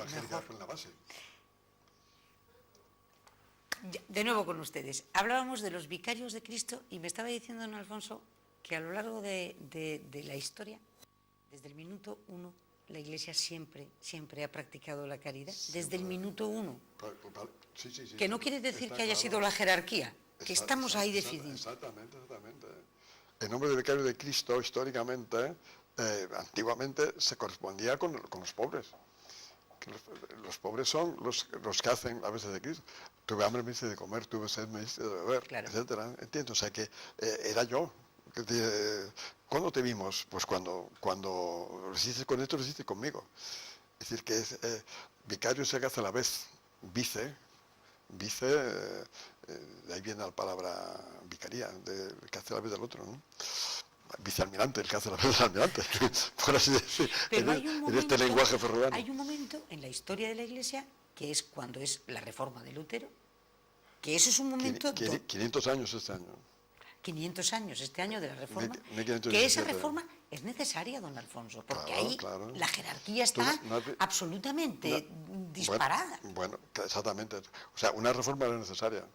evangélica en la base. De nuevo con ustedes. Hablábamos de los vicarios de Cristo y me estaba diciendo don Alfonso que a lo largo de la historia, desde el minuto uno, la Iglesia siempre ha practicado la caridad. Siempre, desde el minuto uno. Sí, que no quiere decir que haya sido la jerarquía, que estamos ahí decididos. Exactamente. El nombre de vicario de Cristo, históricamente, antiguamente se correspondía con los pobres. Los pobres son los que hacen a veces de Cristo. Tuve hambre, me hice de comer, tuve sed, me hice de beber, claro, etcétera. ¿Entiendes? O sea que era yo. ¿Cuándo te vimos? Pues cuando lo hiciste con esto, lo hiciste conmigo. Es decir, que vicario se hace a la vez vice, de ahí viene la palabra vicaría, que hace a la vez del otro, ¿no? Vicealmirante, el que hace la vez del almirante, por así decir, pero en este lenguaje ferrolano. Hay un momento en la historia de la Iglesia que es cuando es la reforma de Lutero, que eso es un momento... 500 años este año. 500 años este año de la reforma, que esa reforma es necesaria, don Alfonso, porque ahí la jerarquía está absolutamente disparada. Bueno, exactamente. O sea, una reforma era necesaria.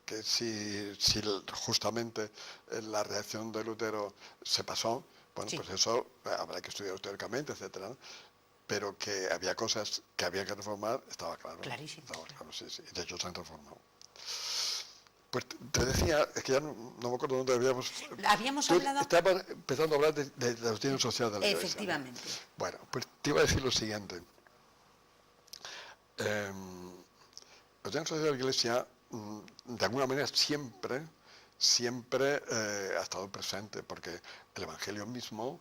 Que si justamente la reacción de Lutero se pasó, bueno, pues eso habrá que estudiar históricamente, etcétera, ¿no? Pero que había cosas que había que reformar, estaba claro. Clarísimo. Estaba claro, sí. De hecho, se han reformado. Pues te decía, es que ya no me acuerdo dónde habíamos hablado... Estaba empezando a hablar de la doctrina social de la Iglesia. Efectivamente. ¿No? Bueno, pues te iba a decir lo siguiente. La doctrina social de la Iglesia, de alguna manera, siempre ha estado presente, porque el Evangelio mismo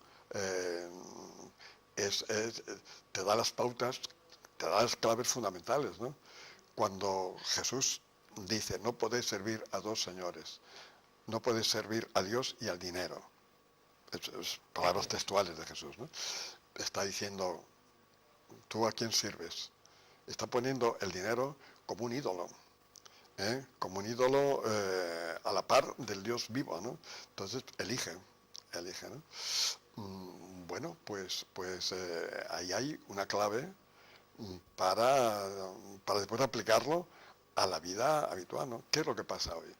te da las pautas, te da las claves fundamentales, ¿no? Cuando Jesús dice, no podéis servir a dos señores, no podéis servir a Dios y al dinero. Es palabras textuales de Jesús, ¿no? Está diciendo, ¿tú a quién sirves? Está poniendo el dinero como un ídolo, como un ídolo a la par del Dios vivo, ¿no? Entonces elige, ¿no? Bueno, pues ahí hay una clave para después aplicarlo a la vida habitual, ¿no? ¿Qué es lo que pasa hoy?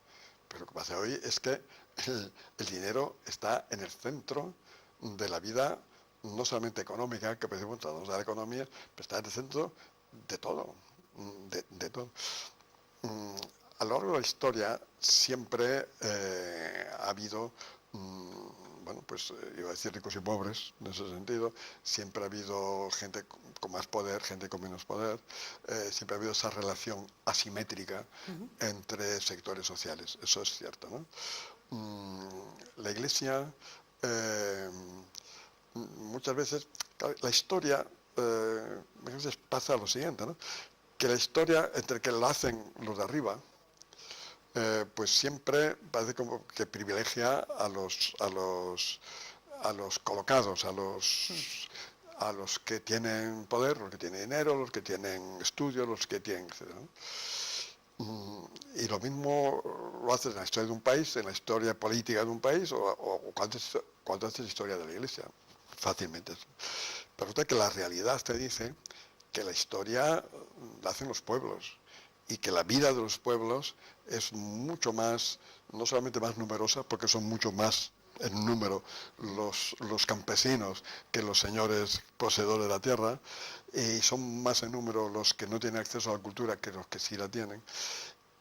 Pero lo que pasa hoy es que el dinero está en el centro de la vida, no solamente económica, que precisamente tratamos de la economía, pero está en el centro de todo, de todo. A lo largo de la historia siempre ha habido, bueno, pues iba a decir ricos y pobres, en ese sentido, siempre ha habido gente con más poder, gente con menos poder, siempre ha habido esa relación asimétrica entre sectores sociales, eso es cierto, ¿no? La Iglesia, muchas veces, la historia, a veces pasa lo siguiente, ¿no? Que la historia, entre que la hacen los de arriba, pues siempre parece como que privilegia a los colocados, a los que tienen poder, los que tienen dinero, los que tienen estudios, los que tienen, etc., ¿no? Y lo mismo lo haces en la historia de un país, en la historia política de un país, o cuando haces historia de la Iglesia, fácilmente. Pero resulta que la realidad te dice que la historia la hacen los pueblos, y que la vida de los pueblos es mucho más, no solamente más numerosa, porque son mucho más en número los campesinos que los señores poseedores de la tierra, y son más en número los que no tienen acceso a la cultura que los que sí la tienen.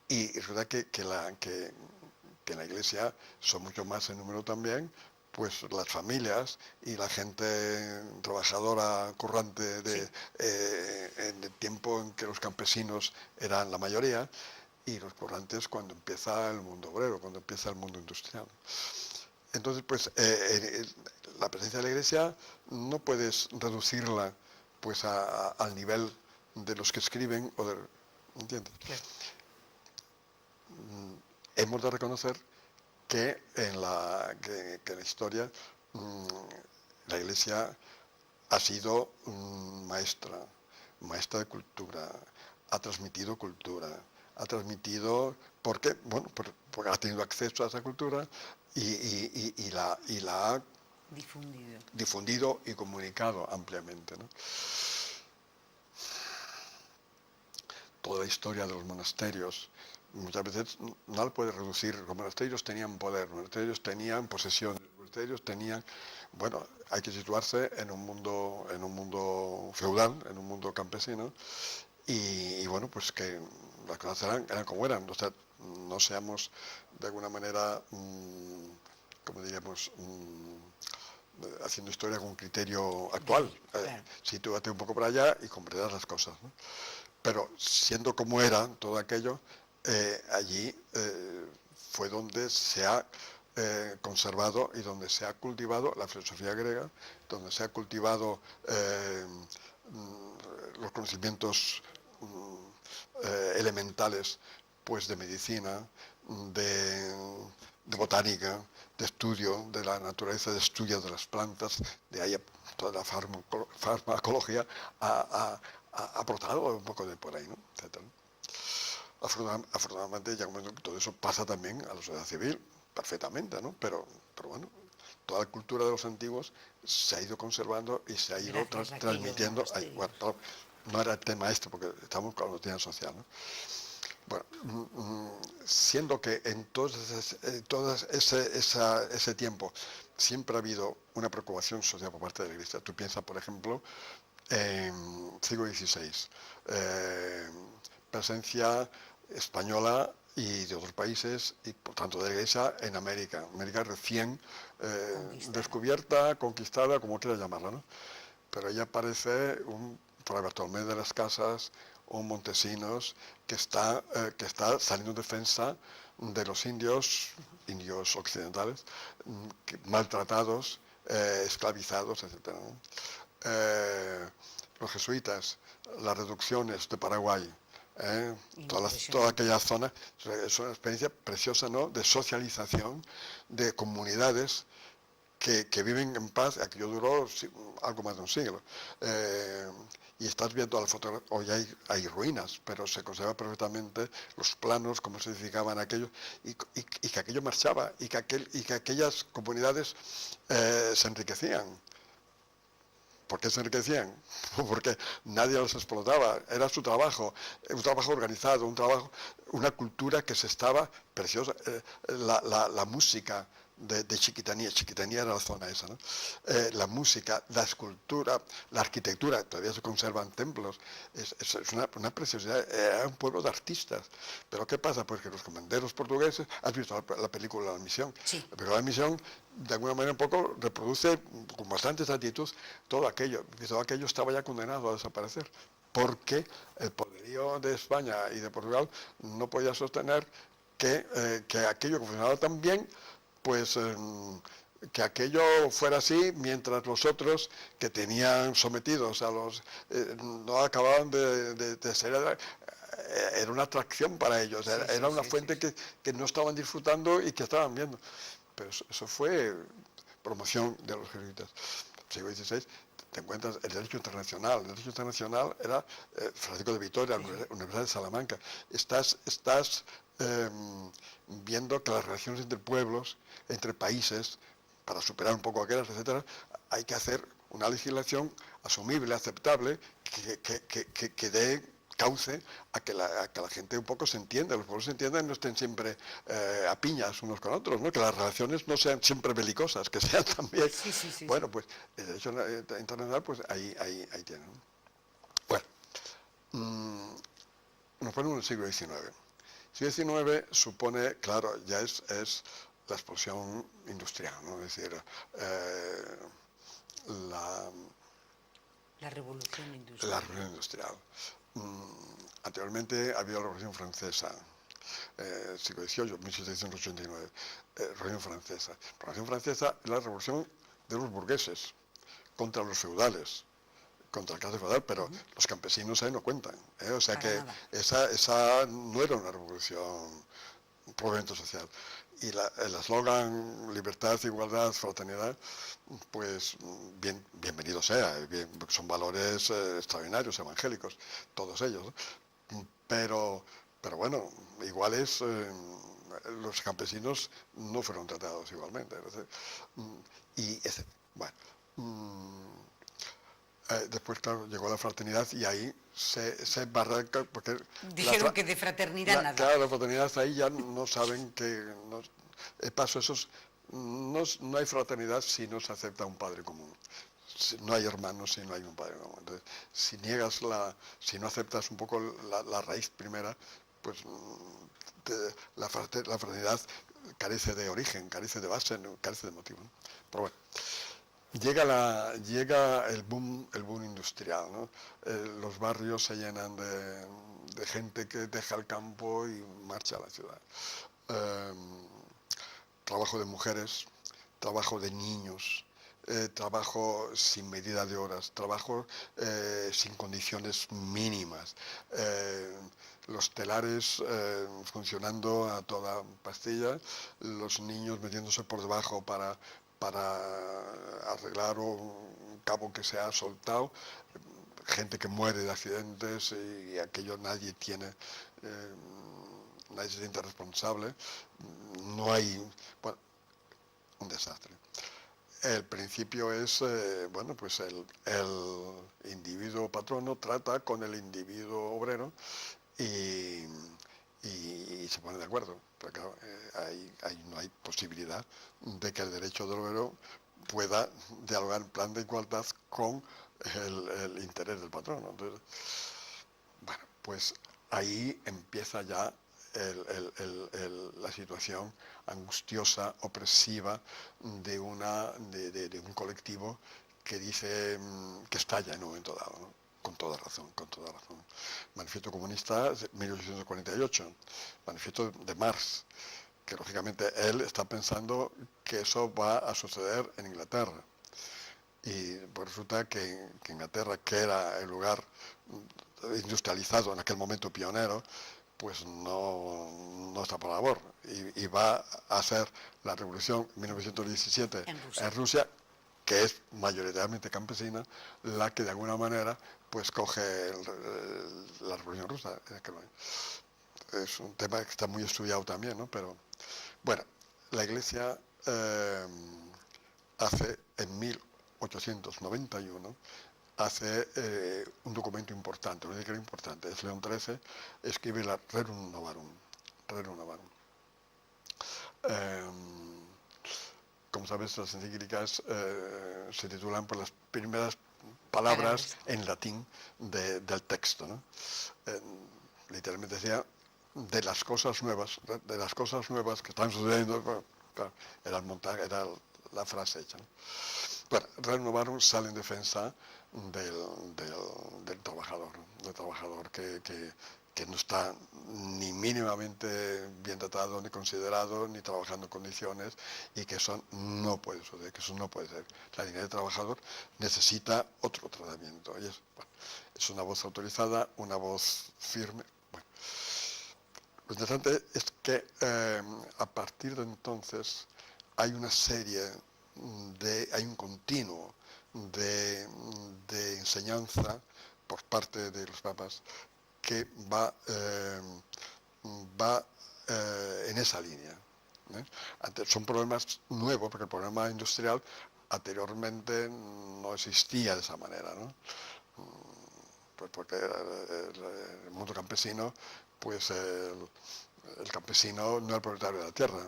Y resulta que en la Iglesia son mucho más en número también, pues las familias y la gente trabajadora, currante, en el tiempo en que los campesinos eran la mayoría, y los currantes cuando empieza el mundo obrero, cuando empieza el mundo industrial. Entonces, pues, la presencia de la Iglesia no puedes reducirla pues al nivel de los que escriben, ¿entiendes? Claro. Hemos de reconocer que en la historia la Iglesia ha sido maestra de cultura, ha transmitido cultura, ¿por qué? Bueno, porque ha tenido acceso a esa cultura y la ha difundido. Y comunicado ampliamente, ¿no? Toda la historia de los monasterios, muchas veces no la puede reducir. Los monasterios tenían poder, los monasterios tenían posesión, los monasterios tenían, bueno, hay que situarse en un mundo feudal, en un mundo campesino, y bueno, pues que las cosas eran como eran. O sea, no seamos de alguna manera, como diríamos, haciendo historia con criterio actual. Claro. Sitúate un poco para allá y comprenderás las cosas, ¿no? Pero siendo como era todo aquello, allí fue donde se ha conservado y donde se ha cultivado la filosofía griega, donde se ha cultivado los conocimientos elementales, pues de medicina, de botánica, de estudio de la naturaleza, de estudio de las plantas, de ahí toda la farmacología ha brotado un poco de por ahí, ¿no? Etcétera. Afortunadamente, ya como todo eso pasa también a la sociedad civil, perfectamente, ¿no? Pero bueno, toda la cultura de los antiguos se ha ido conservando y se ha ido transmitiendo. Bueno, no era el tema este, porque estamos con la noticia social, ¿no? Bueno, siendo que en todo ese tiempo siempre ha habido una preocupación social por parte de la Iglesia. Tú piensas, por ejemplo, en siglo XVI, presencia española y de otros países, y por tanto de la Iglesia en América recién descubierta, conquistada, como quieras llamarla, ¿no? Pero ahí aparece un Fray Bartolomé de las Casas, un Montesinos, que está saliendo en defensa de los indios occidentales, maltratados, esclavizados, etc., ¿no? Los jesuitas, las reducciones de Paraguay, toda aquella zona, es una experiencia preciosa, ¿no?, de socialización de comunidades que viven en paz. Aquello duró algo más de un siglo. Y estás viendo la foto, hoy hay ruinas, pero se conserva perfectamente los planos, cómo se edificaban aquellos, y que aquello marchaba, y que aquellas comunidades se enriquecían. ¿Por qué se enriquecían? Porque nadie los explotaba, era su trabajo, un trabajo organizado, una cultura que se estaba preciosa. La música de Chiquitanía era la zona esa, ¿no? La música, la escultura, la arquitectura, todavía se conservan templos, es una preciosidad, era un pueblo de artistas. Pero ¿qué pasa? Pues que los comanderos portugueses, has visto la película La Misión, sí. Pero La Misión de alguna manera un poco reproduce con bastante exactitud todo aquello estaba ya condenado a desaparecer, porque el poderío de España y de Portugal no podía sostener que aquello que funcionaba tan bien, pues que aquello fuera así, mientras los otros que tenían sometidos a los no acababan de ser, era una atracción para ellos, era una fuente que no estaban disfrutando y que estaban viendo. Pero eso fue promoción de los jesuitas. Siglo XVI, te encuentras el derecho internacional. El derecho internacional era Francisco de Vitoria, la Universidad de Salamanca. Estás viendo que las relaciones entre pueblos, entre países, para superar un poco aquellas, etcétera, hay que hacer una legislación asumible, aceptable, que dé cauce a que la gente un poco se entienda, los pueblos se entiendan, no estén siempre a piñas unos con otros, ¿no? Que las relaciones no sean siempre belicosas, que sean también... Bueno, pues el derecho internacional, pues ahí tienen. Bueno, nos ponemos en el siglo XIX. El siglo XIX supone, claro, ya es la explosión industrial, ¿no? Es decir, la revolución industrial. La revolución industrial. Anteriormente había la Revolución Francesa, siglo XVIII, 1789, Revolución Francesa. La Revolución Francesa es la revolución de los burgueses contra los feudales, contra la clase feudal, pero los campesinos ahí no cuentan. O sea que esa no era una revolución probablemente social. Y el eslogan libertad, igualdad, fraternidad, pues bienvenido sea, son valores extraordinarios, evangélicos, todos ellos, ¿no? Pero bueno, iguales, los campesinos no fueron tratados igualmente. Y Bueno, después, claro, llegó la fraternidad y ahí se barranca, porque... Dijeron que de fraternidad nada. Claro, la fraternidad ahí ya no saben que... paso esos, no hay fraternidad si no se acepta un padre común. No hay hermanos si no hay un padre común. Entonces, si no aceptas un poco la raíz primera, pues la fraternidad carece de origen, carece de base, carece de motivo, ¿no? Pero bueno. Llega el boom industrial, ¿no? Los barrios se llenan de gente que deja el campo y marcha a la ciudad. Trabajo de mujeres, trabajo de niños, trabajo sin medida de horas, trabajo sin condiciones mínimas, los telares funcionando a toda pastilla, los niños metiéndose por debajo para arreglar un cabo que se ha soltado, gente que muere de accidentes y aquello nadie se siente responsable, no hay, bueno, un desastre. El principio es, bueno, pues el individuo patrono trata con el individuo obrero y se pone de acuerdo. Pero claro, no hay posibilidad de que el derecho del obrero pueda dialogar en plan de igualdad con el interés del patrono. Entonces, bueno, pues ahí empieza ya la situación angustiosa, opresiva de un colectivo que dice que estalla en un momento dado, ¿no? Con toda razón. Manifiesto Comunista, 1848, Manifiesto de Marx, que lógicamente él está pensando que eso va a suceder en Inglaterra. Y pues resulta que Inglaterra, que era el lugar industrializado en aquel momento pionero, pues no está por la labor. Y va a hacer la revolución en 1917 en Rusia, que es mayoritariamente campesina, la que de alguna manera pues coge la revolución rusa. Es un tema que está muy estudiado también, ¿no? Pero bueno, la Iglesia hace en 1891 hace un documento importante, lo que era importante, es León XIII, escribe la Rerum Novarum. Como sabes, las encíclicas se titulan por las primeras palabras en latín del texto, ¿no? Literalmente decía, de las cosas nuevas que están sucediendo, bueno, claro, era la frase hecha, ¿no? Bueno, Rerum Novarum sale en defensa del trabajador que no está ni mínimamente bien tratado, ni considerado, ni trabajando en condiciones, y que eso no puede suceder, que eso no puede ser. La dignidad del trabajador necesita otro tratamiento. Y es una voz autorizada, una voz firme. Bueno, lo interesante es que a partir de entonces hay una serie hay un continuo de enseñanza por parte de los papas que va en esa línea. Son problemas nuevos, porque el problema industrial anteriormente no existía de esa manera, ¿no? Pues porque el mundo campesino, pues el campesino no era el propietario de la tierra,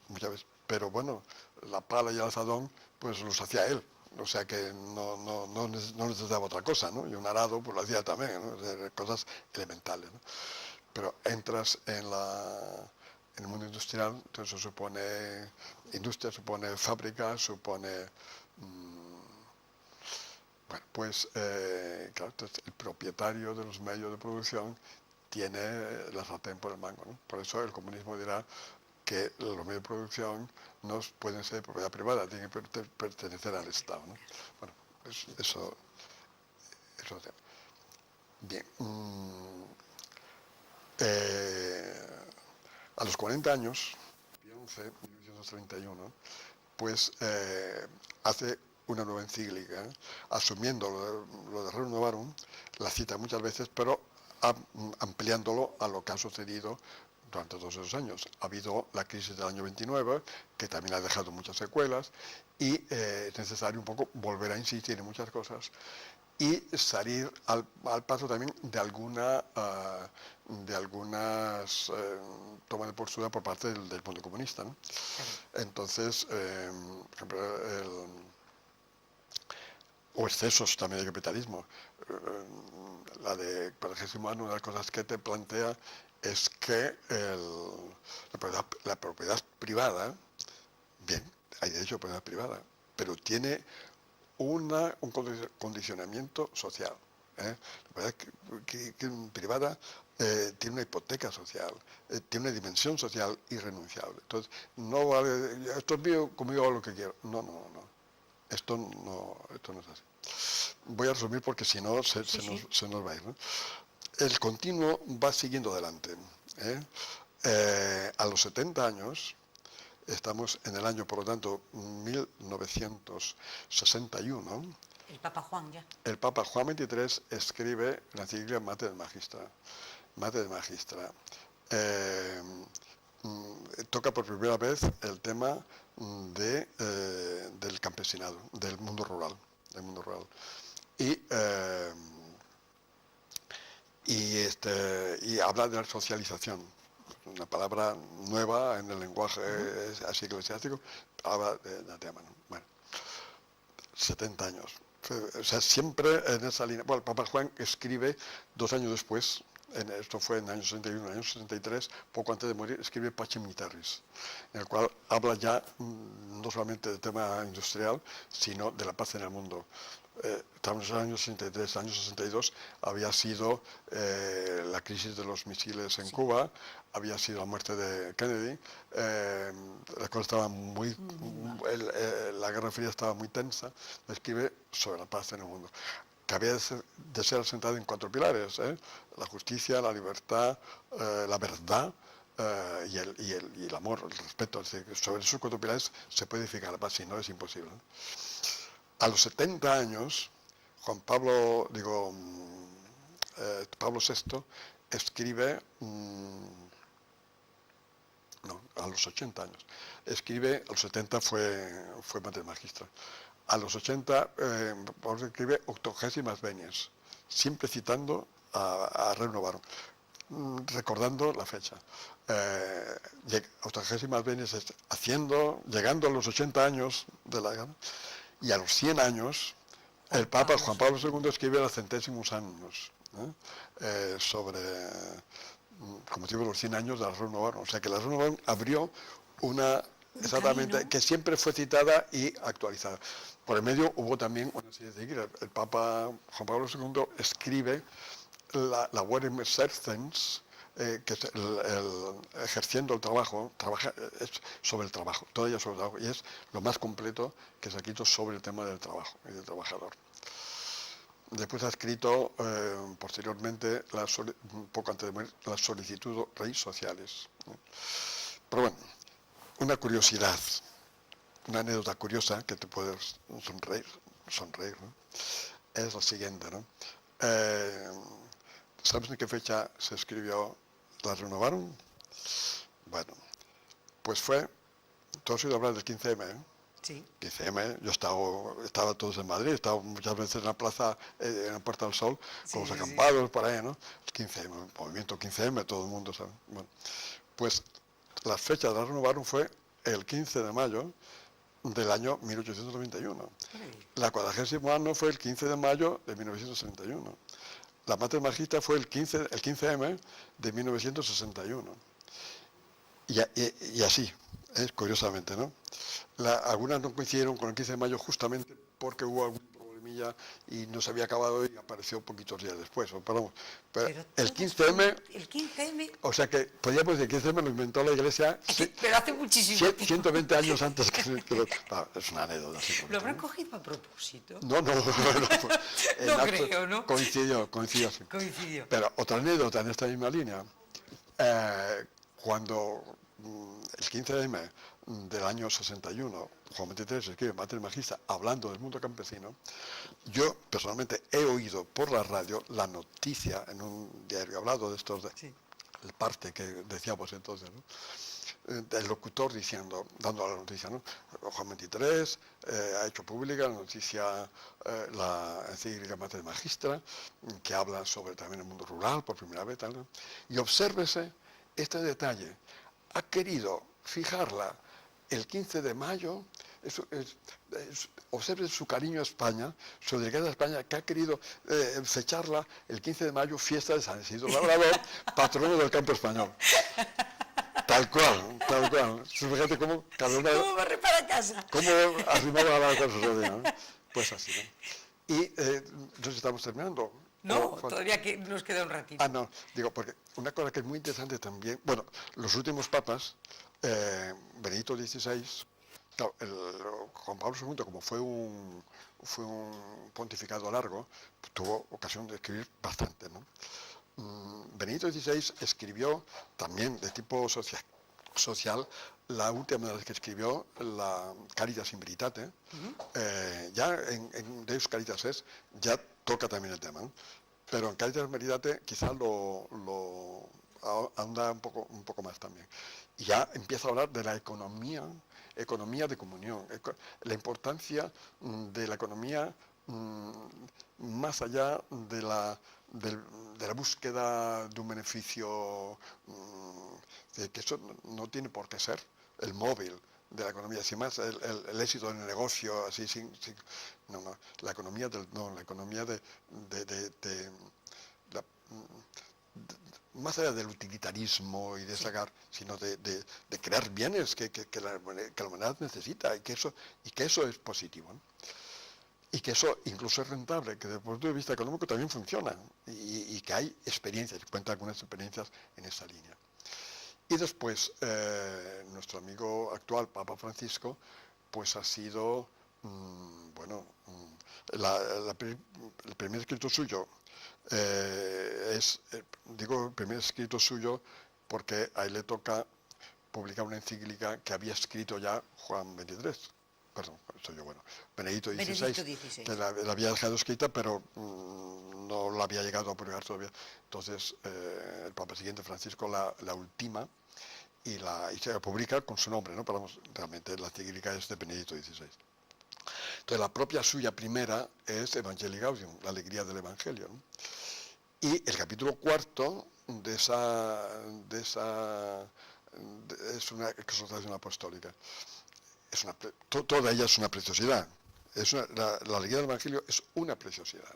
muchas veces, pero bueno, la pala y el azadón pues los hacía él, o sea que no necesitaba otra cosa, ¿no? Y un arado pues lo hacía también, ¿no? O sea, cosas elementales, ¿no? Pero entras en el mundo industrial, entonces eso supone industria, supone fábrica, supone bueno, pues claro, entonces el propietario de los medios de producción tiene la sartén por el mango, ¿no? Por eso el comunismo dirá que los medios de producción no pueden ser de propiedad privada, tienen que pertenecer al Estado, ¿no? Bueno, eso bien. A los 40 años, 1931, pues hace una nueva encíclica, asumiendo lo de Rerum Novarum, la cita muchas veces, pero ampliándolo a lo que ha sucedido durante todos esos años. Ha habido la crisis del año 29, que también ha dejado muchas secuelas, y es necesario un poco volver a insistir en muchas cosas y salir al paso también de algunas tomas de postura por parte del mundo comunista, ¿no? Entonces, por ejemplo, o excesos también de capitalismo. La de Cuadragésimo, una de las cosas que te plantea es que la propiedad privada, bien, hay derecho a propiedad privada, pero tiene un condicionamiento social. La propiedad privada tiene una hipoteca social, tiene una dimensión social irrenunciable. Entonces, no vale, esto es mío, conmigo hago lo que quiero. No. Esto no es así. Voy a resumir porque si no se nos va a ir, ¿no? El continuo va siguiendo adelante. A los 70 años, estamos en el año, por lo tanto, 1961. El Papa Juan ya. El Papa Juan XXIII escribe la encíclica Mater Magistra. Toca por primera vez el tema del campesinado, del mundo rural. Y habla de la socialización, una palabra nueva en el lenguaje así eclesiástico, habla del tema, ¿no? Bueno, 70 años. O sea, siempre en esa línea. Bueno, el Papa Juan escribe 2 años después, esto fue en el año 61, en el año 63, poco antes de morir, escribe Pacem in Terris, en el cual habla ya no solamente del tema industrial, sino de la paz en el mundo. Estamos en el año 63, el año 62 había sido la crisis de los misiles en Cuba, había sido la muerte de Kennedy, las cosas estaban muy, la Guerra Fría estaba muy tensa, escribe sobre la paz en el mundo, que había de ser asentada en 4 pilares, la justicia, la libertad, la verdad, y el amor, el respeto. Es decir, sobre esos 4 pilares se puede edificar la paz, si no es imposible. A los 70 años, Pablo VI escribe, a los 80 años, escribe, a los 70 fue Mater Magistra, a los 80 Pablo escribe Octogésimas Venies, siempre citando a Rerum Novarum, recordando la fecha. Octogésimas Venies es llegando a los 80 años de la guerra, y a los 100 años, el Papa Juan Pablo II escribe los Centésimos Annus, con motivo de los 100 años de la Rerum Novarum. O sea que la Rerum Novarum abrió exactamente, que siempre fue citada y actualizada. Por el medio hubo también una serie de guías. El Papa Juan Pablo II escribe la Werim Exercens, que es ejerciendo el trabajo, es sobre el trabajo, todavía sobre el trabajo, y es lo más completo que se ha escrito sobre el tema del trabajo y del trabajador. Después ha escrito posteriormente, poco antes de morir, las Solicitudes Rei Sociales. Pero bueno, una curiosidad, una anécdota curiosa que te puedes sonreír, ¿no? Es la siguiente, ¿no? ¿Sabes en qué fecha se escribió la Rerum Novarum? Bueno, pues ¿tú has oído hablar del 15M? Sí. 15M, yo estaba todos en Madrid, he estado muchas veces en la plaza, en la Puerta del Sol, con los acampados por ahí, ¿no? El 15M, el movimiento 15M, todo el mundo sabe. Bueno, pues la fecha de la Rerum Novarum fue el 15 de mayo del año 1891. La 40º año fue el 15 de mayo de 1931. La Mater Magistra fue el 15M de 1961. Y así, curiosamente, ¿no? Algunas no coincidieron con el 15 de mayo justamente porque hubo algún problemilla y no se había acabado y apareció poquitos días después. Pero el 15M... El 15M... O sea que podríamos decir que el 15M lo inventó la Iglesia... Pero hace muchísimo tiempo. 120 años antes que es una anécdota. ¿Lo habrán cogido a propósito? No. No creo, ¿no? Coincidió. Pero otra anécdota en esta misma línea. Cuando el 15M del año 61, Juan XXIII escribe Mater Magistra hablando del mundo campesino, yo personalmente he oído por la radio la noticia en un diario hablado de estos el parte que decíamos entonces, ¿no? El locutor diciendo, dando la noticia, ¿no? Juan 23 ha hecho pública la noticia, la encíclica Mater Magistra, que habla sobre también el mundo rural por primera vez, tal, ¿no? Y obsérvese este detalle. Ha querido fijarla el 15 de mayo, observe su cariño a España, su dedicación a España, que ha querido fecharla el 15 de mayo, fiesta de San Isidro Labrador, patrono del campo español. Tal cual, tal cual. Fíjate cómo cada una... ¿Cómo barre para casa? Cómo arrimaba a la cosa, ¿no? Pues así, ¿no? Y entonces estamos terminando. No, todavía que nos queda un ratito. No, digo, porque una cosa que es muy interesante también, bueno, los últimos papas, Benedicto XVI, claro, Juan Pablo II, como fue un pontificado largo, tuvo ocasión de escribir bastante, ¿no? Benedicto XVI escribió también de tipo social, la última de las que escribió, la Caritas in Veritate, ya en Deus Caritas es, ya toca también el tema, ¿no? Pero en Caritas in Veritate quizás lo ahonda un poco más también. Y ya empieza a hablar de la economía de comunión, la importancia de la economía más allá de la búsqueda de un beneficio, que eso no tiene por qué ser el móvil de la economía, sin más el éxito del negocio, así no, la economía la economía más allá del utilitarismo y de sacar, sino de crear bienes que la humanidad necesita y que eso es positivo, ¿no? Y que eso incluso es rentable, que desde el punto de vista económico también funciona y que hay experiencias, cuenta algunas experiencias en esa línea. Y después, nuestro amigo actual, Papa Francisco, pues ha sido, el primer escrito suyo digo el primer escrito suyo porque a él le toca publicar una encíclica que había escrito ya Juan 23. Perdón, soy yo, Benedicto XVI, que la había dejado escrita, pero no la había llegado a publicar todavía. Entonces, el Papa siguiente, Francisco, la ultima y se publica con su nombre, ¿no? Pero realmente la encíclica es de Benedicto XVI. Entonces, la propia suya primera es Evangelii Gaudium, la alegría del Evangelio, ¿no? Y el capítulo cuarto es una exhortación apostólica. Toda ella es una preciosidad. La alegría del Evangelio es una preciosidad.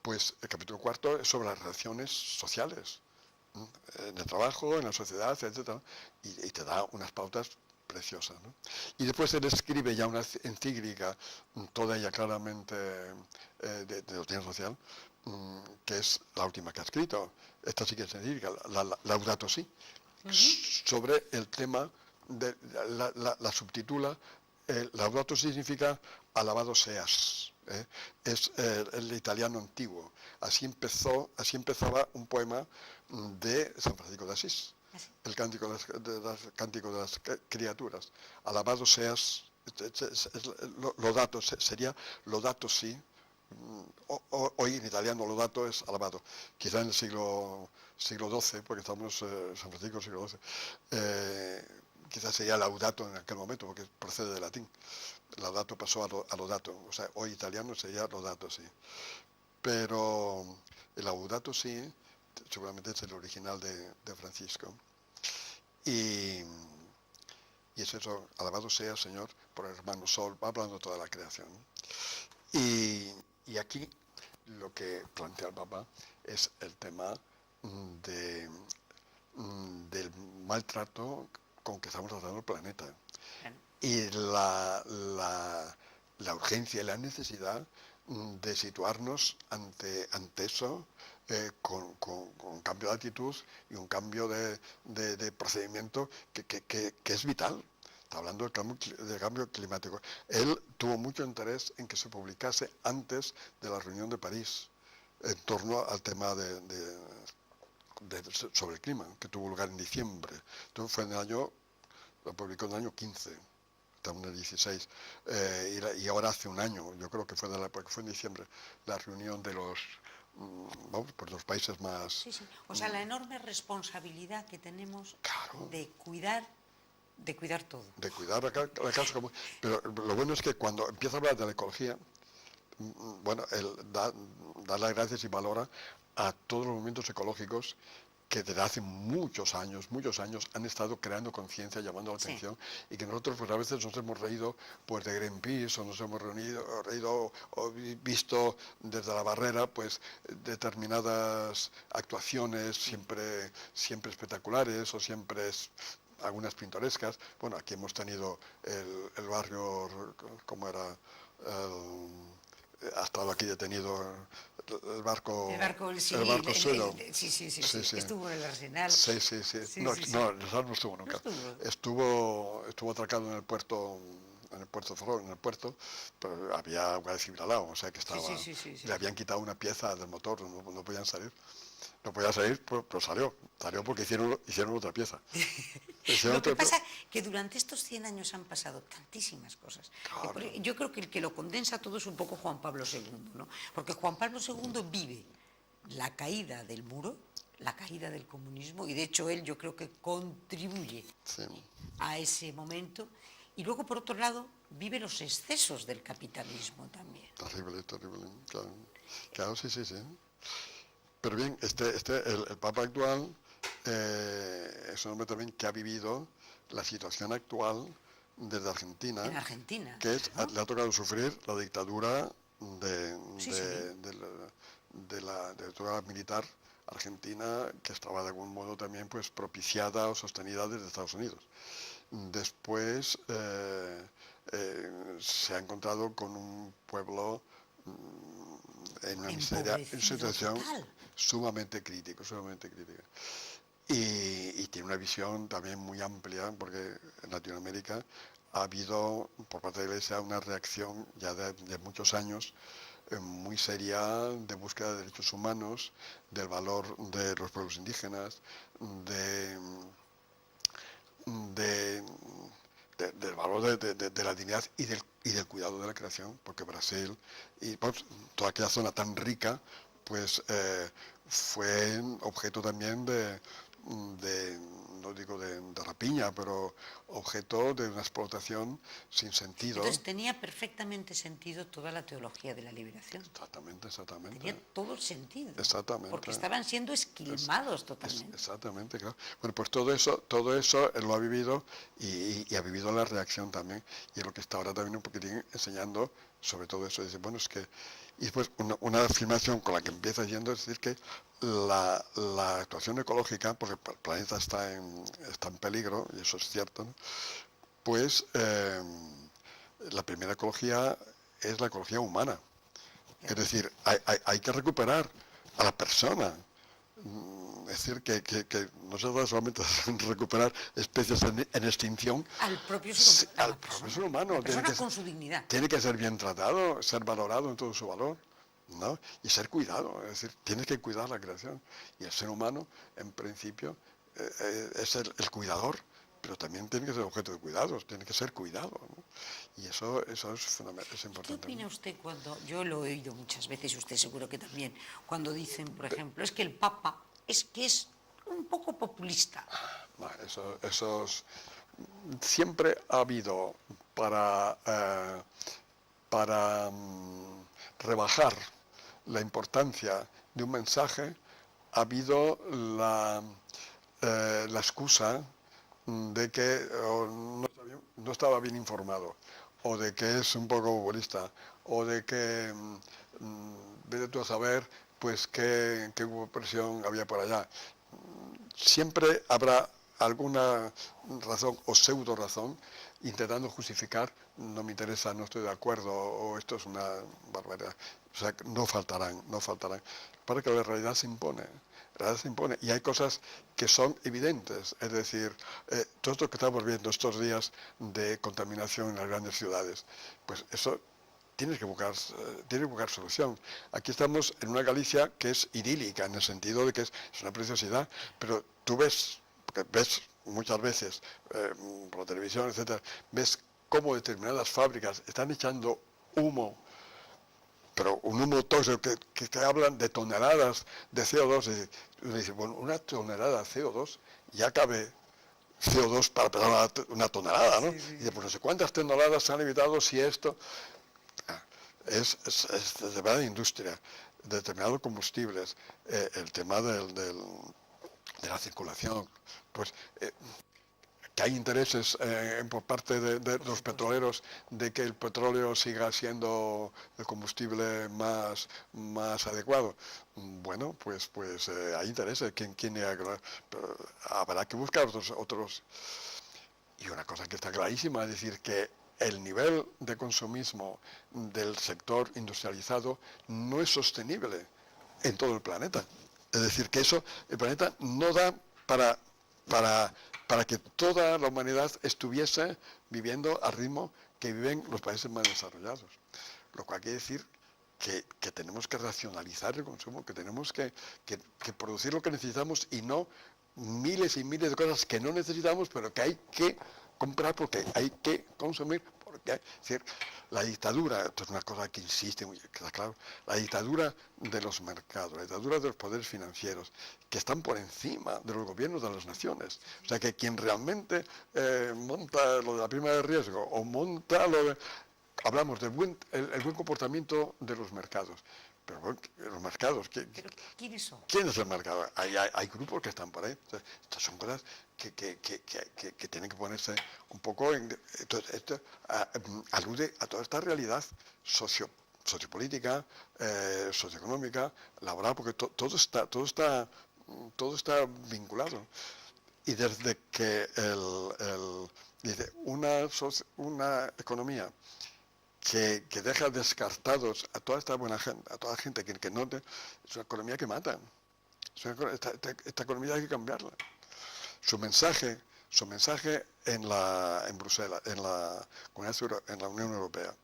Pues el capítulo cuarto es sobre las relaciones sociales, en el trabajo, en la sociedad, etc. Y te da unas pautas preciosas, ¿no? Y después él escribe ya una encíclica, toda ella claramente de doctrina social, que es la última que ha escrito. Esta sí que es encíclica, la Laudato Si, sobre el tema, la subtitula, Laudato Si significa alabado seas. Es el italiano antiguo. Así empezaba un poema de San Francisco de Asís, el cántico de las criaturas. Alabado seas, Lodato sería Laudato Si. Hoy en italiano Lodato es alabado. Quizá en el siglo XII, porque estamos San Francisco siglo XII, quizás sería Laudato en aquel momento, porque procede del latín. Laudato pasó a Lodato, o sea, hoy italiano sería Lodato Si. Pero el Laudato Si seguramente es el original de Francisco. Y es eso, alabado sea Señor por el hermano Sol, va hablando toda la creación. Y aquí lo que plantea el Papa es el tema del maltrato con que estamos tratando el planeta. Y la urgencia y la necesidad de situarnos ante eso con un cambio de actitud y un cambio de procedimiento que es vital. Está hablando del cambio climático. Él tuvo mucho interés en que se publicase antes de la reunión de París en torno al tema sobre el clima, que tuvo lugar en diciembre. Entonces lo publicó en el año 15. estamos en el 16, y ahora hace un año, yo creo que porque fue en diciembre, la reunión de los, vamos, pues los países más... Sí, sí. O sea, la enorme responsabilidad que tenemos Claro. de cuidar todo. De cuidar la casa común. Pero lo bueno es que cuando empieza a hablar de la ecología, bueno, él da las gracias y valora a todos los movimientos ecológicos que desde hace muchos años han estado creando conciencia, llamando la atención, y que nosotros pues a veces nos hemos reído pues de Greenpeace, o nos hemos reído o visto desde la barrera pues determinadas actuaciones siempre espectaculares o siempre algunas pintorescas. Bueno, aquí hemos tenido el barrio, ¿cómo era? Ha estado aquí detenido el barco suelo. Sí. Estuvo en el Arsenal. Sí. No, el Arsenal no estuvo nunca. Estuvo atracado en el puerto, pero había agua civil al lado, o sea que estaba. Le habían quitado una pieza del motor, no podían salir. No podía salir, pero salió porque hicieron otra pieza. Lo que pasa es que durante estos 100 años han pasado tantísimas cosas. Claro. Yo creo que el que lo condensa todo es un poco Juan Pablo II, ¿no? Porque Juan Pablo II vive la caída del muro, la caída del comunismo, y de hecho él yo creo que contribuye a ese momento. Y luego, por otro lado, vive los excesos del capitalismo también. Terrible, claro, sí. Pero bien, el Papa actual es un hombre también que ha vivido la situación actual desde Argentina. En Argentina. Que le ha tocado sufrir la dictadura de la dictadura militar argentina, que estaba de algún modo también pues propiciada o sostenida desde Estados Unidos. Después se ha encontrado con un pueblo en una miseria, en una situación sumamente crítica. Y tiene una visión también muy amplia, porque en Latinoamérica ha habido por parte de la Iglesia una reacción ya de muchos años muy seria de búsqueda de derechos humanos, del valor de los pueblos indígenas, del valor de la dignidad y del cuidado de la creación, porque Brasil y pues, toda aquella zona tan rica pues fue objeto también no digo de rapiña, pero objeto de una explotación sin sentido. Entonces tenía perfectamente sentido toda la teología de la liberación. Exactamente. Tenía todo el sentido. Exactamente. Porque estaban siendo esquilmados totalmente. Exactamente, claro. Bueno, pues todo eso él lo ha vivido y ha vivido la reacción también. Y es lo que está ahora también un poquitín enseñando sobre todo eso. Dice, bueno, es que... Y después una afirmación con la que empieza yendo es decir que la actuación ecológica, porque el planeta está en peligro, y eso es cierto, ¿no? Pues la primera ecología es la ecología humana. Es decir, hay que recuperar a la persona. Es decir, que no se trata solamente de recuperar especies en extinción. Al propio ser humano. La persona con su dignidad. Tiene que ser bien tratado, ser valorado en todo su valor, ¿no? Y ser cuidado. Es decir, tienes que cuidar la creación. Y el ser humano, en principio, es el cuidador, pero también tiene que ser objeto de cuidados, tiene que ser cuidado, ¿no? Y eso es fundamental, es importante. ¿Qué opina usted cuando, yo lo he oído muchas veces, y usted seguro que también, cuando dicen, por ejemplo, es que el Papa es un poco populista? Siempre ha habido para rebajar la importancia de un mensaje, ha habido la excusa de que no estaba bien informado, o de que es un poco populista, o de que vete tú a saber pues qué presión había por allá. Siempre habrá alguna razón o pseudo razón intentando justificar, no me interesa, no estoy de acuerdo, o esto es una barbaridad. O sea, no faltarán, para que la realidad se impone. Y hay cosas que son evidentes, es decir, todo esto que estamos viendo estos días de contaminación en las grandes ciudades, pues eso tiene que buscar solución. Aquí estamos en una Galicia que es idílica, en el sentido de que es una preciosidad, pero tú ves muchas veces por la televisión, etcétera, ves cómo determinadas fábricas están echando humo, pero un humo tóxico que hablan de toneladas de CO2. Y uno dice, bueno, una tonelada de CO2 ya cabe CO2 para pesar una tonelada, ¿no? Sí, sí. Y dice, pues no sé cuántas toneladas se han evitado si esto... Es de verdad industria, determinados combustibles, el tema de la circulación, pues que hay intereses por parte de los petroleros de que el petróleo siga siendo el combustible más adecuado. Bueno, pues hay intereses. Pero habrá que buscar otros. Y una cosa que está clarísima, es decir, que el nivel de consumismo del sector industrializado no es sostenible en todo el planeta. Es decir, que el planeta no da para que toda la humanidad estuviese viviendo al ritmo que viven los países más desarrollados. Lo cual quiere decir que tenemos que racionalizar el consumo, que tenemos que producir lo que necesitamos y no miles y miles de cosas que no necesitamos, pero que hay que comprar porque hay que consumir. Porque, es decir, la dictadura, esto es una cosa que insiste, que está claro, la dictadura de los mercados, la dictadura de los poderes financieros, que están por encima de los gobiernos de las naciones. O sea, que quien realmente monta lo de la prima de riesgo o monta lo de... Hablamos del el buen comportamiento de los mercados. Pero bueno, los mercados, ¿Pero quiénes son? ¿quién es el mercado? Hay grupos que están por ahí. Entonces, estas son cosas que tienen que ponerse un poco en... Esto alude a toda esta realidad sociopolítica, socioeconómica, laboral, porque todo está vinculado. Y desde que dice una economía que deja descartados a toda esta buena gente, a toda la gente que no es una economía que mata. Esta economía hay que cambiarla. Su mensaje en Bruselas, en la Unión Europea,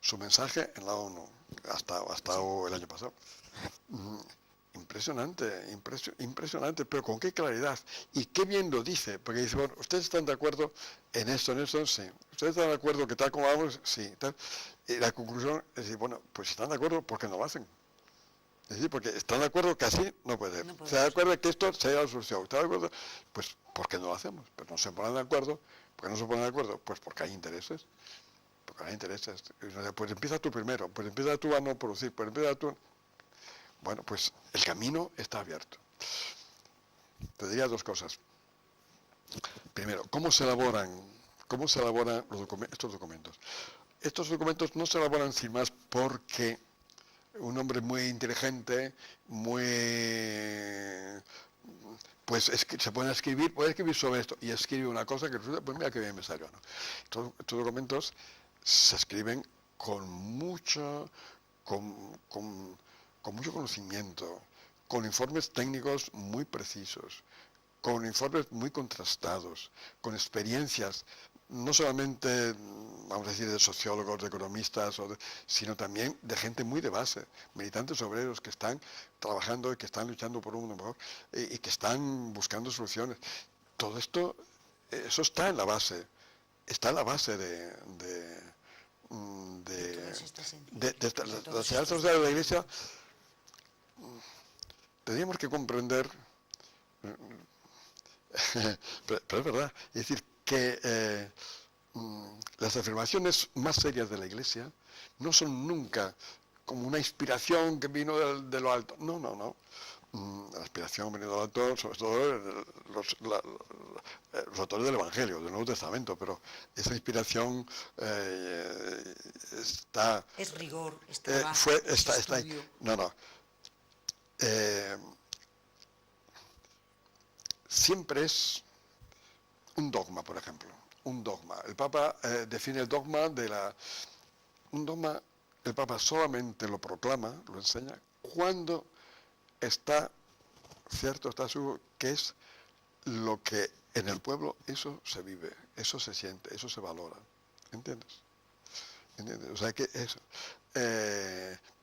su mensaje en la ONU, hasta el año pasado. Impresionante, pero con qué claridad. Y qué bien lo dice, porque dice, bueno, ¿ustedes están de acuerdo en esto, sí? ¿Ustedes están de acuerdo que tal como vamos? Sí. Tal. Y la conclusión es decir, bueno, pues si están de acuerdo, ¿por qué no lo hacen? Es decir, porque están de acuerdo que así no puede ser. ¿Están de acuerdo que esto sea la solución? ¿Están de acuerdo? Pues, ¿por qué no lo hacemos? Pues no se ponen de acuerdo. ¿Por qué no se ponen de acuerdo? Pues porque hay intereses. Porque hay intereses. Pues empieza tú primero, pues empieza tú a no producir, pues empieza tú... Bueno, pues el camino está abierto. Te diría dos cosas. Primero, ¿cómo se elaboran estos documentos? Estos documentos no se elaboran sin más porque un hombre muy inteligente, pues se puede escribir sobre esto y escribe una cosa que resulta, pues mira qué bien me salió, ¿no? Estos documentos se escriben con mucho conocimiento, con informes técnicos muy precisos, con informes muy contrastados, con experiencias, no solamente, vamos a decir, de sociólogos, de economistas, sino también de gente muy de base, militantes obreros que están trabajando y que están luchando por un mundo mejor y que están buscando soluciones. Todo esto, eso está en la base de la sociedad social de la Iglesia. Tendríamos que comprender, pero es verdad, es decir, que las afirmaciones más serias de la Iglesia no son nunca como una inspiración que vino de lo alto. No. La inspiración vino de lo alto, sobre todo los autores del Evangelio, del Nuevo Testamento, pero esa inspiración está... Es rigor, es trabajo, está ahí. No. Siempre es un dogma, por ejemplo. Un dogma. El Papa define el dogma un dogma, el Papa solamente lo proclama, lo enseña, cuando está seguro que es lo que en el pueblo eso se vive, eso se siente, eso se valora. ¿Entiendes? O sea que eso.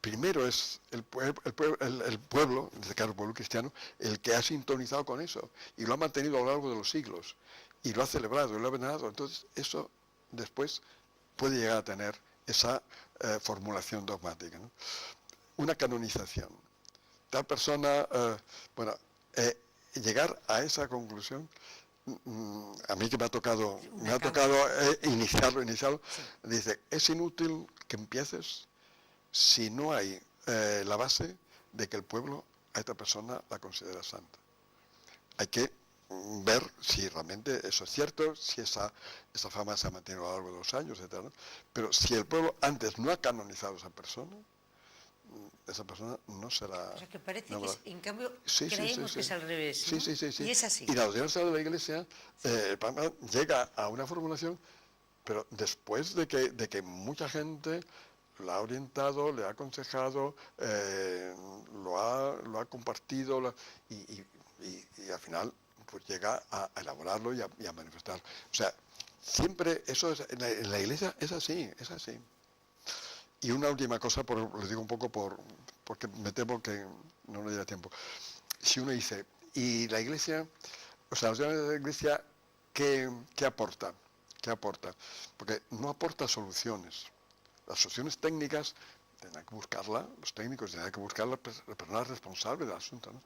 Primero es el pueblo, en este caso el pueblo cristiano, el que ha sintonizado con eso y lo ha mantenido a lo largo de los siglos y lo ha celebrado y lo ha venerado. Entonces eso después puede llegar a tener esa formulación dogmática, ¿no? Una canonización. Tal persona, llegar a esa conclusión, a mí que me ha tocado iniciarlo, Sí. dice, es inútil que empieces si no hay la base de que el pueblo a esta persona la considera santa. Hay que ver si realmente eso es cierto, si esa fama se ha mantenido a lo largo de los años, etc., ¿no? Pero si el pueblo antes no ha canonizado a esa persona no será... O sea, que parece no, que, en cambio, sí, creemos que es al revés, ¿no? sí. Y es así. Y la audiencia de la Iglesia el Papa llega a una formulación, pero después de que mucha gente lo ha orientado, le ha aconsejado, lo ha compartido, y al final pues llega a elaborarlo y a manifestarlo. O sea, siempre eso es, en la Iglesia es así, es así. Y una última cosa, les digo un poco porque me temo que no le da tiempo. Si uno dice, ¿y la Iglesia, la Iglesia qué aporta? ¿Qué aporta? Porque no aporta soluciones. Las soluciones técnicas tendrán que buscarlas, los técnicos tendrán que buscar las personas responsables del asunto, ¿no?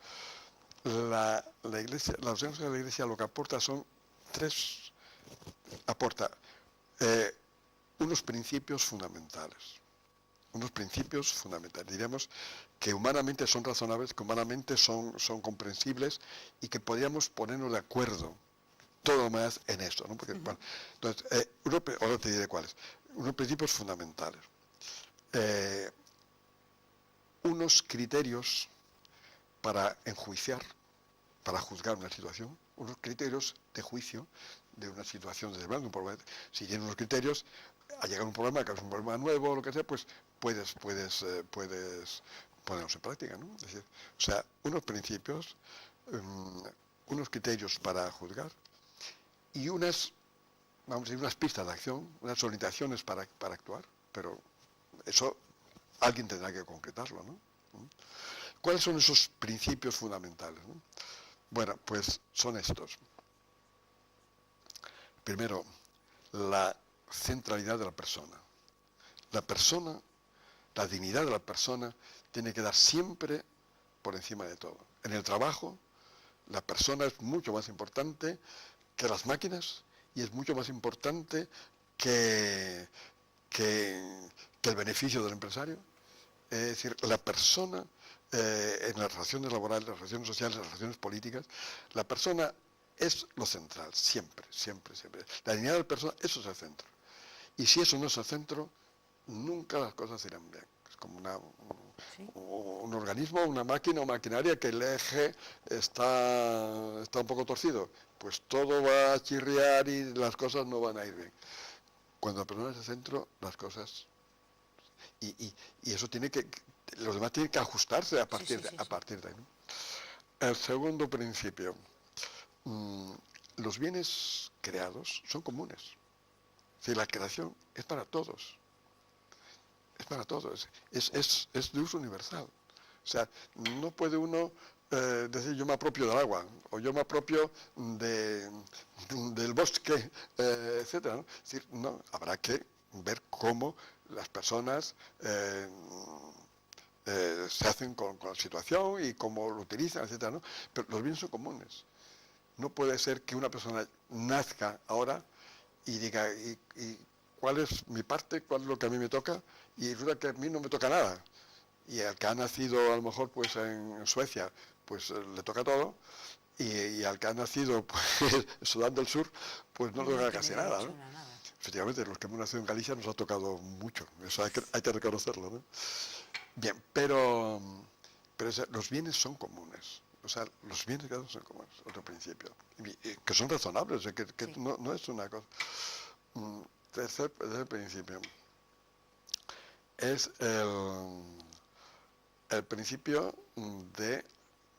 La Iglesia, las opciones de la Iglesia lo que aporta son aporta unos principios fundamentales. Diríamos que humanamente son razonables, que humanamente son comprensibles y que podríamos ponernos de acuerdo todo más en esto, ¿no? Porque, bueno, entonces, ahora te diré cuáles. Unos principios fundamentales. Unos criterios para enjuiciar, para juzgar una situación, unos criterios de juicio de una situación determinada. Si tienes unos criterios, al llegar un problema, que es un problema nuevo o lo que sea, pues puedes ponerlos en práctica, ¿no? Es decir, o sea, unos principios, unos criterios para juzgar y unas pistas de acción, unas orientaciones para actuar, pero eso alguien tendrá que concretarlo, ¿no? ¿Cuáles son esos principios fundamentales, ¿no? Bueno, pues son estos. Primero, la centralidad de la persona. La persona, la dignidad de la persona tiene que dar siempre por encima de todo. En el trabajo, la persona es mucho más importante que las máquinas y es mucho más importante que el beneficio del empresario. Es decir, la persona, en las relaciones laborales, las relaciones sociales, las relaciones políticas, la persona es lo central, siempre. La dignidad de la persona, eso es el centro. Y si eso no es el centro, nunca las cosas irán bien. Es como un organismo, una máquina o maquinaria que el eje está un poco torcido. Pues todo va a chirriar y las cosas no van a ir bien. Cuando la persona es el centro, las cosas... Y eso los demás tienen que ajustarse a partir de ahí, ¿no? El segundo principio, los bienes creados son comunes. Es decir, la creación es para todos. Es para todos. Es de uso universal. O sea, no puede uno decir yo me apropio del agua o yo me apropio del bosque, etcétera, ¿no? Es decir, no, habrá que ver cómo las personas se hacen con la situación y cómo lo utilizan, etcétera, ¿no? Pero los bienes son comunes. No puede ser que una persona nazca ahora y diga, ¿y cuál es mi parte? ¿Cuál es lo que a mí me toca? Y resulta que a mí no me toca nada. Y al que ha nacido a lo mejor pues en Suecia, pues le toca todo. Y al que ha nacido pues, en Sudán del Sur, pues no le toca casi nada, ¿no? Efectivamente, los que hemos nacido en Galicia nos ha tocado mucho. Eso hay que reconocerlo, ¿no? Bien, pero los bienes son comunes. O sea, los bienes creados son comunes, otro principio. Y que son razonables, que no es una cosa. Tercer principio es el principio de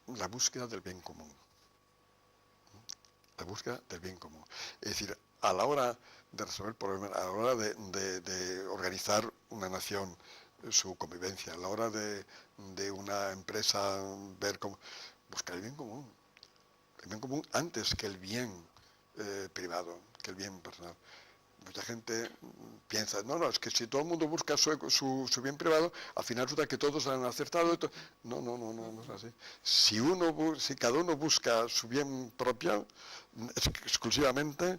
la búsqueda del bien común. La búsqueda del bien común. Es decir, a la hora de resolver problemas, a la hora de organizar una nación, su convivencia, a la hora de una empresa ver cómo... Buscar el bien común. El bien común antes que el bien privado, que el bien personal. mucha gente piensa, no, es que si todo el mundo busca su bien privado, al final resulta que todos han acertado. No es así. Si cada uno busca su bien propio, exclusivamente,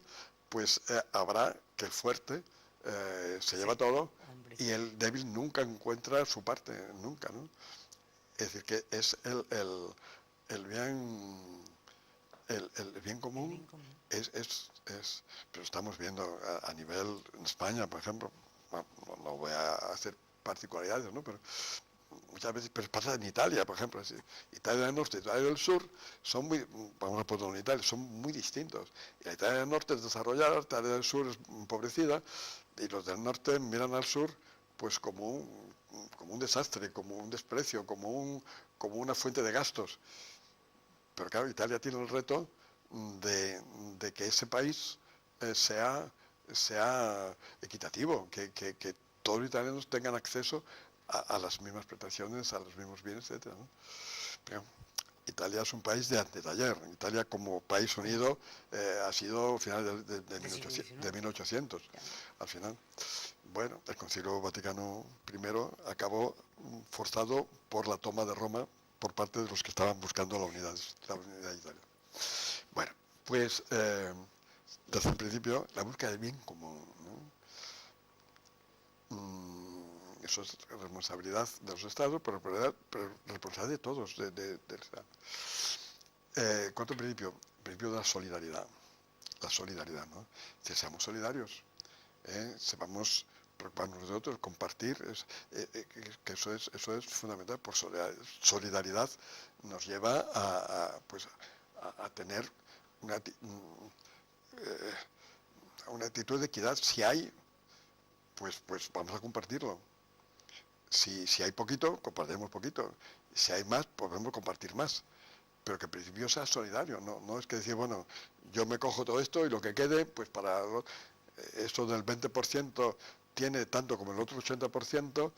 pues habrá que el fuerte se lleva todo, hombre. y el débil nunca encuentra su parte, nunca, ¿no? Es decir, que es el bien, el bien común. El bien común. Pero estamos viendo a nivel en España, por ejemplo, no voy a hacer particularidades, ¿no? Pero muchas veces, pero pasa en Italia, por ejemplo, Italia del Norte y Italia del Sur son muy, vamos a ponerlo en Italia, son muy distintos. Y la Italia del Norte es desarrollada, la Italia del Sur es empobrecida, y los del norte miran al sur pues como un desastre, como un desprecio, como una fuente de gastos. Pero claro, Italia tiene el reto de que ese país sea equitativo, que todos los italianos tengan acceso a las mismas prestaciones, a los mismos bienes, etc., ¿no? Pero Italia es un país de antes de ayer. Italia como país unido ha sido final de 1800, al final. Bueno, el Concilio Vaticano I acabó forzado por la toma de Roma por parte de los que estaban buscando la unidad de Italia. Bueno, pues desde el principio la búsqueda del bien común, ¿no? Eso es responsabilidad de los estados, pero responsabilidad de todos, del Estado. ¿Cuánto principio? El principio de la solidaridad. La solidaridad, ¿no? Que seamos solidarios, sepamos preocuparnos de otros, compartir, que eso es fundamental. Por solidaridad nos lleva a tener una actitud de equidad. Si hay, pues vamos a compartirlo. Si hay poquito, compartimos poquito. Si hay más, podemos compartir más. Pero que el principio sea solidario, no es que decir, bueno, yo me cojo todo esto y lo que quede, pues para esto del 20% tiene tanto como el otro 80%,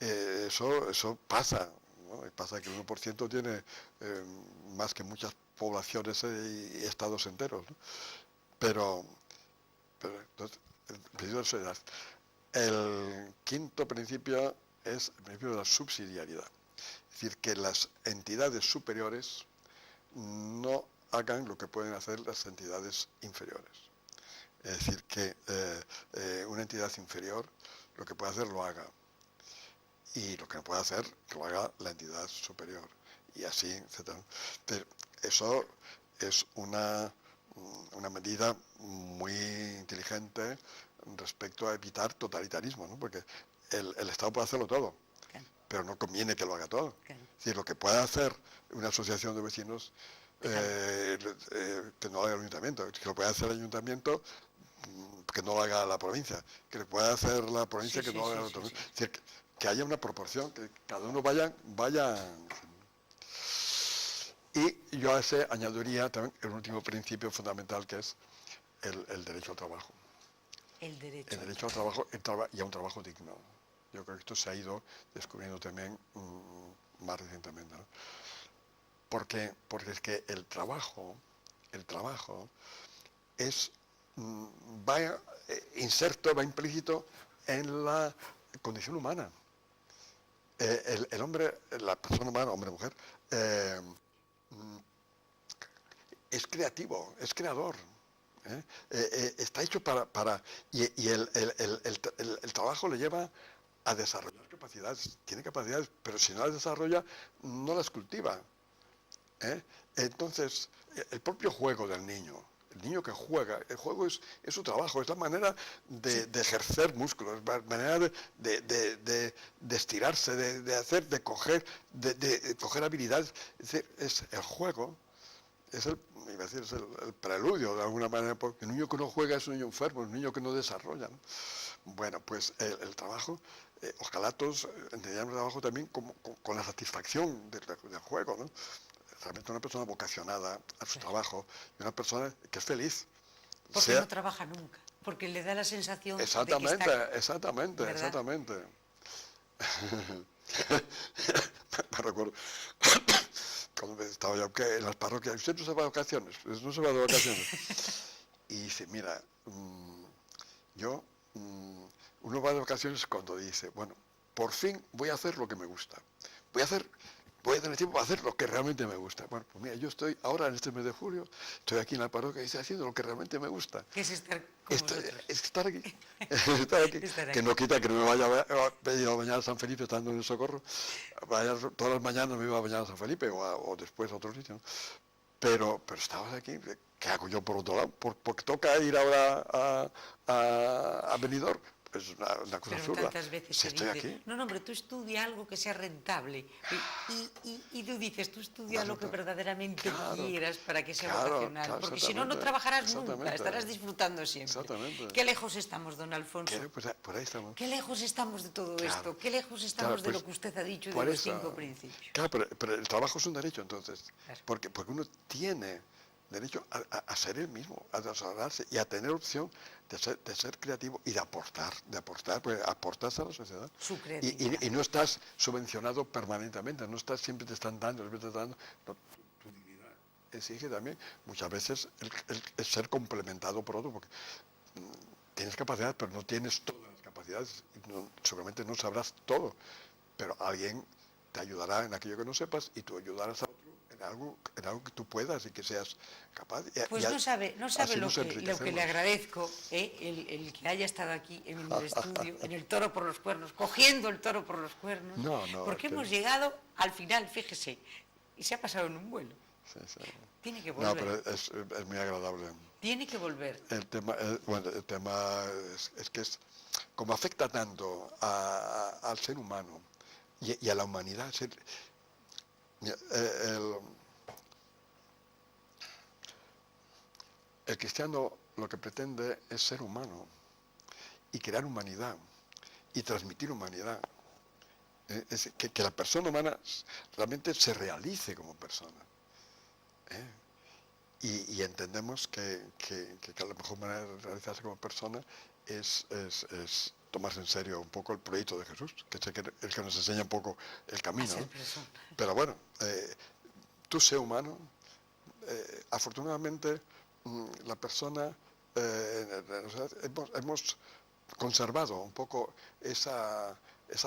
eso pasa, ¿no? Y pasa que el 1% tiene más que muchas poblaciones y estados enteros, ¿no? Pero entonces, el principio de la solidaridad. El quinto principio es el principio de la subsidiariedad. Es decir, que las entidades superiores no hagan lo que pueden hacer las entidades inferiores. Es decir, que una entidad inferior lo que puede hacer lo haga, y lo que no puede hacer que lo haga la entidad superior, y así, etc. Pero eso es una medida muy inteligente respecto a evitar totalitarismo, ¿no? Porque el Estado puede hacerlo todo, pero no conviene que lo haga todo. Claro. Es decir, lo que puede hacer una asociación de vecinos, que no lo haga el ayuntamiento, que lo puede hacer el ayuntamiento, que no lo haga la provincia, que le puede hacer la provincia, que no lo haga la otra. Es decir, que haya una proporción, que cada uno vaya. Y yo a ese añadiría también el último principio fundamental, que es el derecho al trabajo. El derecho al trabajo y a un trabajo digno. Yo creo que esto se ha ido descubriendo también más recientemente, ¿no? Porque es que el trabajo es va inserto, va implícito en la condición humana. El hombre, la persona humana, hombre, mujer, es creativo, es creador. Está hecho para y el trabajo le lleva a desarrollar capacidades. Tiene capacidades, pero si no las desarrolla, no las cultiva. Entonces, el propio juego del niño, el niño que juega, el juego es su trabajo, es la manera de ejercer músculos, la manera de estirarse, de coger habilidades. Es decir, es el juego, es el preludio de alguna manera, porque el niño que no juega es un niño enfermo, es un niño que no desarrolla, ¿no? Bueno, pues el trabajo, ojalá todos entendamos el trabajo también con la satisfacción del juego, ¿no? Realmente una persona vocacionada a su trabajo y una persona que es feliz. Porque no trabaja nunca, porque le da la sensación exactamente, de que está... exactamente. Me recuerdo cuando estaba yo en las parroquias, usted no se va de vacaciones, no se va de vacaciones. Y dice, mira, Yo, uno va de vacaciones cuando dice, bueno, por fin voy a hacer lo que me gusta. Voy a tener tiempo para hacer lo que realmente me gusta. Bueno, pues mira, yo estoy ahora en este mes de julio, estoy aquí en la parroquia y estoy haciendo lo que realmente me gusta. Que es estar con vosotros. Es estar aquí. Estar aquí. Estar Que aquí. no quita que no me vaya a ir a bañar a San Felipe estando en el Socorro. Todas las mañanas me iba a bañar a San Felipe o después a otro sitio, ¿no? Pero estabas aquí, ¿qué hago yo por otro lado? Porque toca ir ahora a Benidorm. Es una cosa Pero absurda. tantas veces Si se estoy dice, aquí. no, hombre, tú estudia algo que sea rentable. Y tú dices, tú estudia lo que verdaderamente quieras para que sea vocacional. Porque si no, no trabajarás nunca, estarás disfrutando siempre. Exactamente. Qué lejos estamos, don Alfonso. Pues por ahí estamos. Qué lejos estamos de todo esto. Qué lejos estamos de lo que usted ha dicho y de los 5 principios. Claro, pero el trabajo es un derecho, entonces. Claro. Porque uno tiene derecho a ser él mismo, a desarrollarse y a tener opción de ser creativo y de aportar, pues aportas a la sociedad. Su creatividad. Y no estás subvencionado permanentemente, no estás, siempre te están dando, no, tu dignidad exige también muchas veces el ser complementado por otro, porque tienes capacidad, pero no tienes todas las capacidades, y seguramente no sabrás todo, pero alguien te ayudará en aquello que no sepas y tú ayudarás a otro en algo que tú puedas y que seas capaz. Pues no sabe lo que le agradezco, el que haya estado aquí en el estudio, en el toro por los cuernos, cogiendo el toro por los cuernos, porque hemos llegado al final, fíjese, y se ha pasado en un vuelo. Sí. Tiene que volver. No, pero es muy agradable. Tiene que volver. El tema es que como afecta tanto al ser humano y a la humanidad. El cristiano lo que pretende es ser humano y crear humanidad y transmitir humanidad. Es que la persona humana realmente se realice como persona. Y entendemos que la mejor manera de realizarse como persona es tomarse en serio un poco el proyecto de Jesús, que es el que nos enseña un poco el camino, ¿no? Pero bueno, tú sé humano, afortunadamente la persona, hemos conservado un poco esa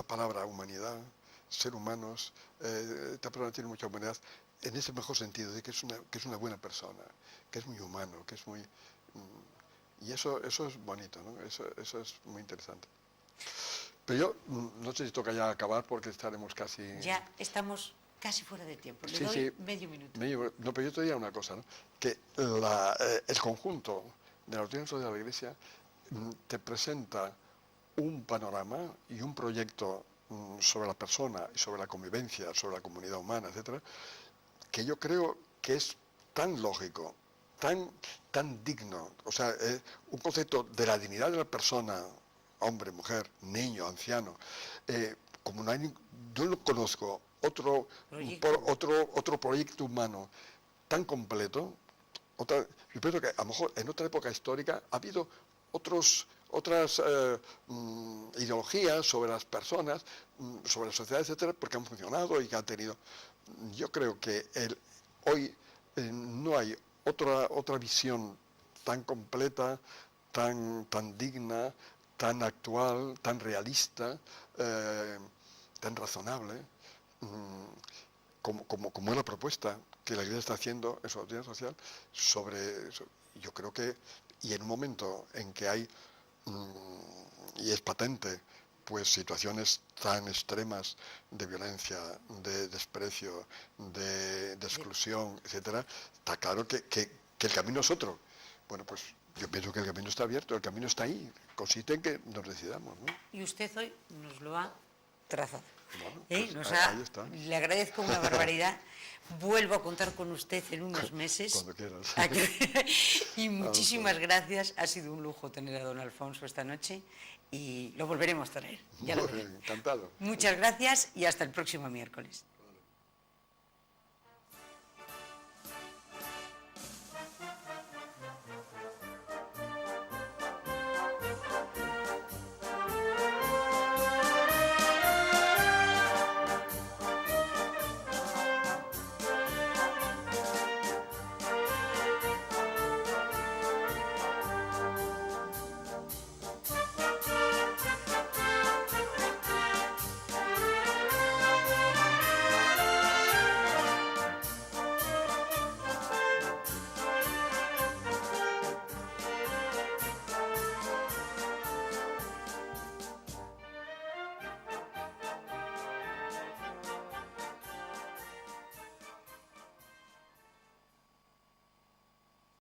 palabra humanidad, ser humanos. Esta persona tiene mucha humanidad en ese mejor sentido, de que es una buena persona, que es muy humano, que es muy... y eso es bonito, ¿no? Eso es muy interesante. Pero yo no sé si toca ya acabar porque estaremos casi... Ya estamos casi fuera de tiempo. Le doy medio minuto. No, pero yo te diría una cosa, ¿no? Que el conjunto de la doctrina social de la Iglesia te presenta un panorama y un proyecto sobre la persona y sobre la convivencia, sobre la comunidad humana, etcétera, que yo creo que es tan lógico, tan digno, o sea, un concepto de la dignidad de la persona, hombre, mujer, niño, anciano, como yo no conozco otro proyecto humano tan completo. Yo pienso que a lo mejor en otra época histórica ha habido otras ideologías sobre las personas, sobre la sociedad, etcétera, porque han funcionado y que han tenido. Yo creo que hoy no hay otra visión tan completa, tan digna, tan actual, tan realista, tan razonable, como es la propuesta que la Iglesia está haciendo en su doctrina social sobre eso. Yo creo que, y en un momento en que hay, y es patente, pues situaciones tan extremas de violencia, de desprecio, de exclusión, etcétera, está claro que el camino es otro. Bueno, pues yo pienso que el camino está abierto, el camino está ahí, consiste en que nos decidamos, ¿no? Y usted hoy nos lo ha trazado. Bueno, pues ahí está. Le agradezco una barbaridad. Vuelvo a contar con usted en unos meses. Cuando quieras. Y muchísimas gracias. Ha sido un lujo tener a don Alfonso esta noche y lo volveremos a traer. Encantado. Muchas gracias y hasta el próximo miércoles.